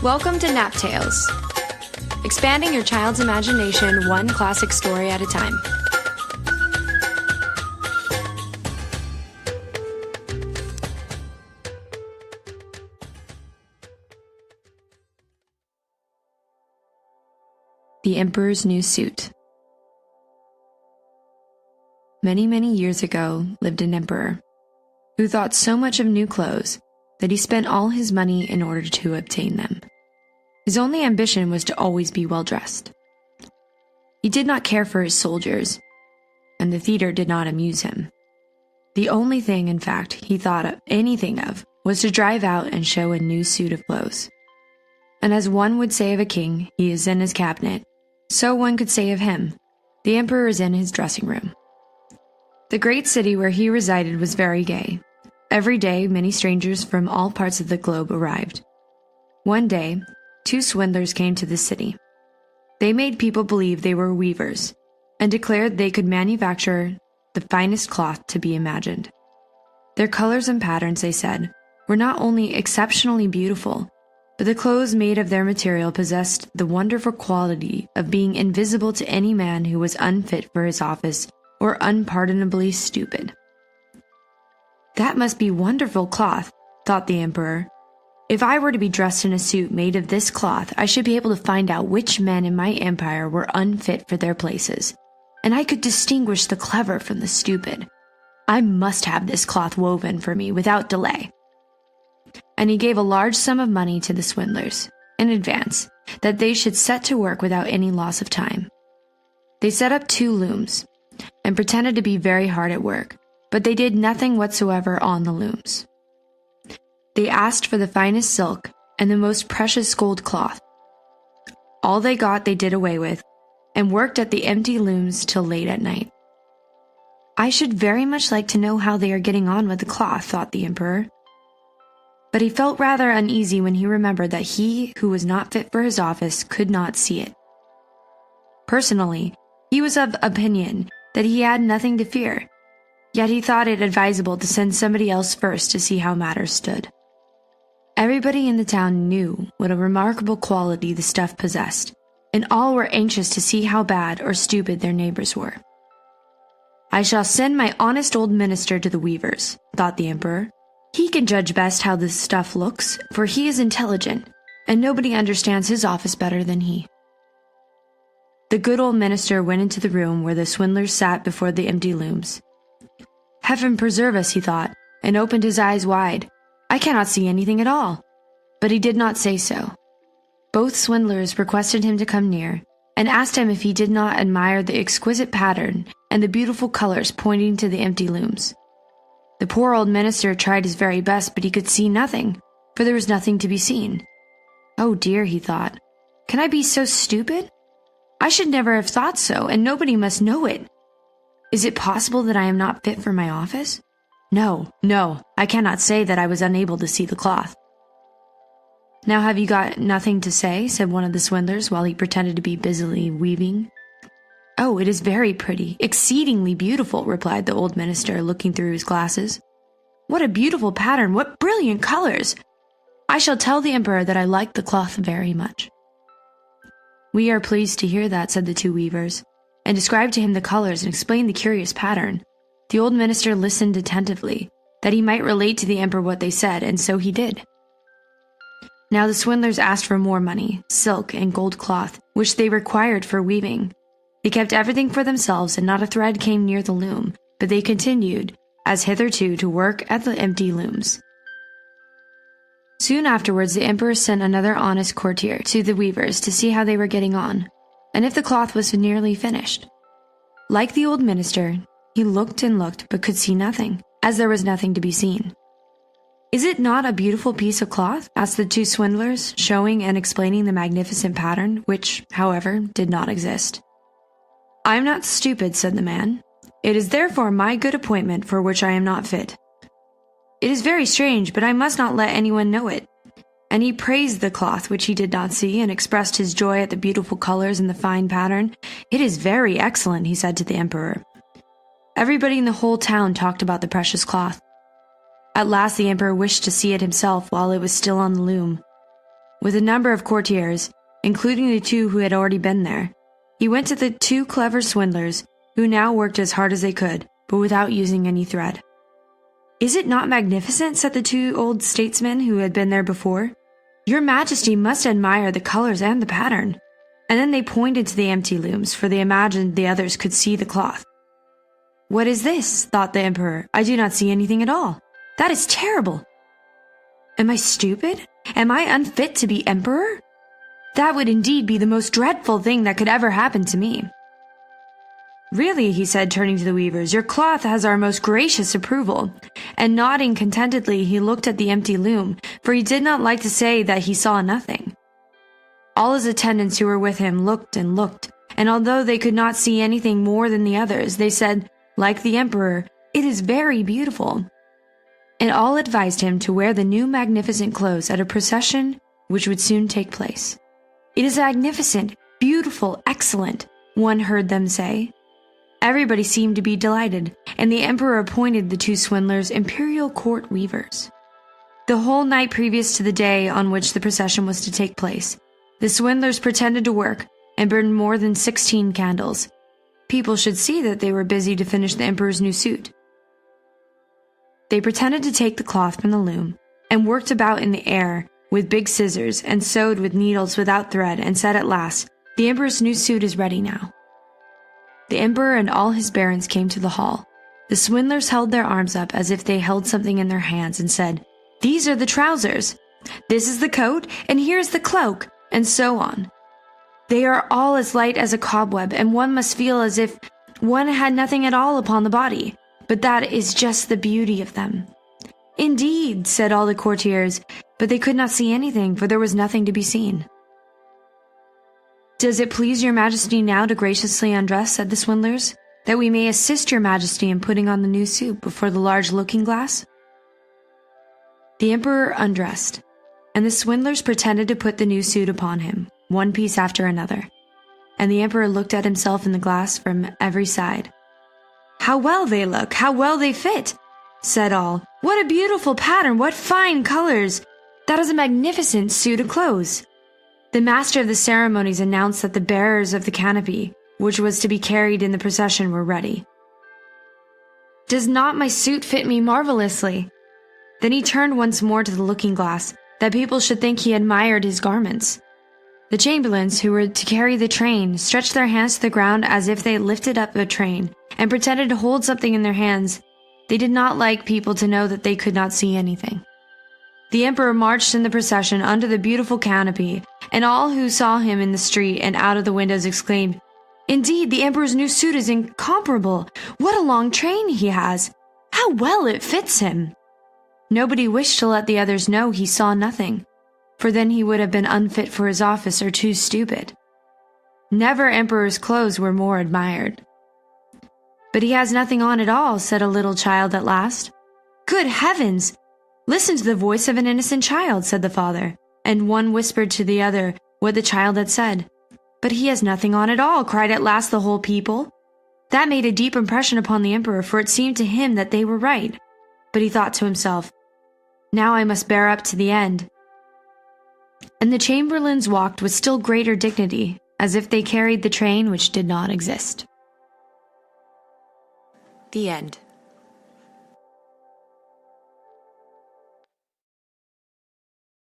Welcome to Nap Tales, expanding your child's imagination one classic story at a time. The Emperor's New Suit. Many, many years ago lived an emperor who thought so much of new clothes that he spent all his money in order to obtain them. His only ambition was to always be well dressed. He did not care for his soldiers, and the theater did not amuse him. The only thing, in fact, he thought of anything of was to drive out and show a new suit of clothes. And as one would say of a king, he is in his cabinet, so one could say of him, the emperor is in his dressing room. The great city where he resided was very gay. Every day, many strangers from all parts of the globe arrived. One day, 2 swindlers came to the city. They made people believe they were weavers and declared they could manufacture the finest cloth to be imagined. Their colors and patterns, they said, were not only exceptionally beautiful, but the clothes made of their material possessed the wonderful quality of being invisible to any man who was unfit for his office or unpardonably stupid. That must be wonderful cloth, thought the emperor. If I were to be dressed in a suit made of this cloth, I should be able to find out which men in my empire were unfit for their places, and I could distinguish the clever from the stupid. I must have this cloth woven for me without delay. And he gave a large sum of money to the swindlers, in advance, that they should set to work without any loss of time. They set up 2 looms, and pretended to be very hard at work, but they did nothing whatsoever on the looms. They asked for the finest silk and the most precious gold cloth. All they got they did away with, and worked at the empty looms till late at night. I should very much like to know how they are getting on with the cloth, thought the emperor. But he felt rather uneasy when he remembered that he who was not fit for his office could not see it. Personally, he was of opinion that he had nothing to fear, yet he thought it advisable to send somebody else first to see how matters stood. Everybody in the town knew what a remarkable quality the stuff possessed, and all were anxious to see how bad or stupid their neighbors were. I shall send my honest old minister to the weavers, thought the emperor. He can judge best how this stuff looks, for he is intelligent, and nobody understands his office better than he. The good old minister went into the room where the swindlers sat before the empty looms. Heaven preserve us, he thought, and opened his eyes wide. I cannot see anything at all. But he did not say so. Both swindlers requested him to come near, and asked him if he did not admire the exquisite pattern and the beautiful colors pointing to the empty looms. The poor old minister tried his very best, but he could see nothing, for there was nothing to be seen. Oh dear, he thought, can I be so stupid? I should never have thought so, and nobody must know it. Is it possible that I am not fit for my office? No, I cannot say that I was unable to see the cloth. Now have you got nothing to say? Said one of the swindlers while he pretended to be busily weaving. Oh, it is very pretty, exceedingly beautiful, replied the old minister, looking through his glasses. What a beautiful pattern, what brilliant colors! I shall tell the emperor that I like the cloth very much. We are pleased to hear that, said the 2 weavers, and described to him the colors and explained the curious pattern. The old minister listened attentively, that he might relate to the emperor what they said, and so he did. Now the swindlers asked for more money, silk and gold cloth, which they required for weaving. They kept everything for themselves, and not a thread came near the loom, but they continued, as hitherto, to work at the empty looms. Soon afterwards the emperor sent another honest courtier to the weavers to see how they were getting on, and if the cloth was nearly finished. Like the old minister, he looked and looked, but could see nothing, as there was nothing to be seen. Is it not a beautiful piece of cloth? Asked the 2 swindlers, showing and explaining the magnificent pattern, which, however, did not exist. I am not stupid, said the man. It is therefore my good appointment for which I am not fit. It is very strange, but I must not let anyone know it. And he praised the cloth, which he did not see, and expressed his joy at the beautiful colors and the fine pattern. It is very excellent, he said to the emperor. Everybody in the whole town talked about the precious cloth. At last the emperor wished to see it himself while it was still on the loom. with a number of courtiers, including the two who had already been there. He went to the two clever swindlers, who now worked as hard as they could, but without using any thread. "Is it not magnificent?" said the two old statesmen who had been there before. "Your Majesty must admire the colors and the pattern." And then they pointed to the empty looms, for they imagined the others could see the cloth. "What is this?" thought the emperor. "I do not see anything at all. That is terrible. Am I stupid? Am I unfit to be emperor? That would indeed be the most dreadful thing that could ever happen to me." "Really," he said, turning to the weavers, "your cloth has our most gracious approval." And nodding contentedly, he looked at the empty loom, for he did not like to say that he saw nothing. All his attendants who were with him looked, and although they could not see anything more than the others, they said, like the emperor, "It is very beautiful." And all advised him to wear the new magnificent clothes at a procession which would soon take place. "It is magnificent, beautiful, excellent," one heard them say. Everybody seemed to be delighted, and the emperor appointed the two swindlers imperial court weavers. The whole night previous to the day on which the procession was to take place, the swindlers pretended to work and burned more than 16 candles. People should see that they were busy to finish the emperor's new suit. They pretended to take the cloth from the loom and worked about in the air with big scissors and sewed with needles without thread and said at last, "The emperor's new suit is ready now." The emperor and all his barons came to the hall. The swindlers held their arms up as if they held something in their hands and said, "These are the trousers. This is the coat, and here's the cloak," and so on. They are all as light as a cobweb, and one must feel as if one had nothing at all upon the body. But that is just the beauty of them. "Indeed," said all the courtiers, but they could not see anything, for there was nothing to be seen. "Does it please your Majesty now to graciously undress," said the swindlers, "that we may assist your Majesty in putting on the new suit before the large looking-glass?" The emperor undressed, and the swindlers pretended to put the new suit upon him, one piece after another. And the emperor looked at himself in the glass from every side. "How well they look! How well they fit!" said all. "What a beautiful pattern! What fine colors! That is a magnificent suit of clothes!" The master of the ceremonies announced that the bearers of the canopy, which was to be carried in the procession, were ready. "Does not my suit fit me marvelously?" Then he turned once more to the looking-glass, that people should think he admired his garments. The chamberlains, who were to carry the train, stretched their hands to the ground as if they lifted up a train, and pretended to hold something in their hands. They did not like people to know that they could not see anything. The emperor marched in the procession under the beautiful canopy, and all who saw him in the street and out of the windows exclaimed, "Indeed, the emperor's new suit is incomparable! What a long train he has! How well it fits him!" Nobody wished to let the others know he saw nothing, for then he would have been unfit for his office or too stupid. Never emperor's clothes were more admired. "But he has nothing on at all," said a little child at last. "Good heavens! Listen to the voice of an innocent child," said the father, and one whispered to the other what the child had said. "But he has nothing on at all," cried at last the whole people. That made a deep impression upon the emperor, for it seemed to him that they were right. But he thought to himself, "Now I must bear up to the end." And the chamberlains walked with still greater dignity, as if they carried the train which did not exist. The end.